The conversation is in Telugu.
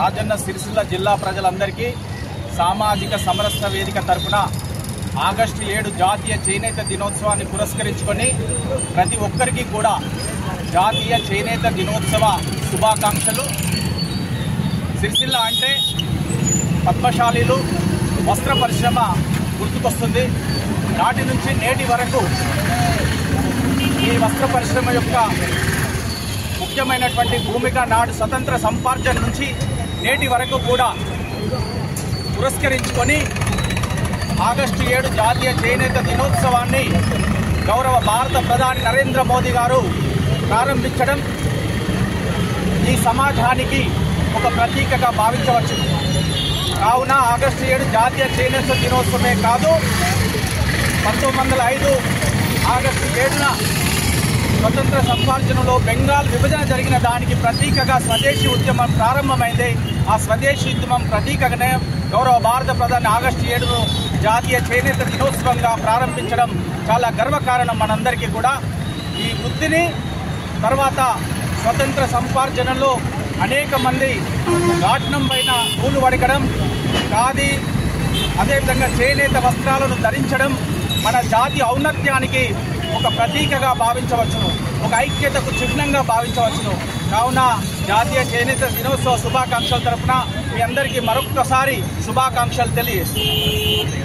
రాజన్న సిరిసిల్ల జిల్లా ప్రజలందరికీ సామాజిక సమరస్య వేదిక తరపున ఆగస్టు 7 జాతీయ చేనేత దినోత్సవాన్ని పురస్కరించుకొని ప్రతి ఒక్కరికి కూడా జాతీయ చేనేత దినోత్సవ శుభాకాంక్షలు. సిరిసిల్ల అంటే పద్మశాలీలు, వస్త్ర పరిశ్రమ గుర్తుకొస్తుంది. నాటి నుంచి నేటి వరకు ఈ వస్త్ర పరిశ్రమ యొక్క ముఖ్యమైనటువంటి భూమిక నాడు స్వతంత్ర సంపార్జన నుంచి నేటి వరకు కూడా పురస్కరించుకొని ఆగస్టు 7 జాతీయ చేనేత దినోత్సవాన్ని గౌరవ భారత ప్రధాని నరేంద్ర మోదీ గారు ప్రారంభించడం ఈ సమాజానికి ఒక ప్రతీకగా భావించవచ్చు. కావున ఆగస్టు 7 జాతీయ చేనేత దినోత్సవమే కాదు, 1905 ఆగస్టు 7న స్వతంత్ర సంపార్జనలో బెంగాల్ విభజన జరిగిన దానికి ప్రతీకగా స్వదేశీ ఉద్యమం ప్రారంభమైంది. ఆ స్వదేశీ ఉద్యమం ప్రతీకగానే గౌరవ భారత ప్రధాని ఆగస్టు 7ను జాతీయ చేనేత దినోత్సవంగా ప్రారంభించడం చాలా గర్వకారణం మనందరికీ కూడా. ఈ వృత్తిని తర్వాత స్వతంత్ర సంపార్జనలో అనేక మంది రాట్నం పైన పూలు వడకడం, ఖాదీ, అదేవిధంగా చేనేత వస్త్రాలను ధరించడం మన జాతి ఔన్నత్యానికి ఒక ప్రతీకగా భావించవచ్చును, ఒక ఐక్యతకు చిహ్నంగా భావించవచ్చును. కావున జాతీయ చేనేత దినోత్సవ శుభాకాంక్షల తరపున మీ అందరికీ మరొక్కసారి శుభాకాంక్షలు తెలియజేస్తున్నాను.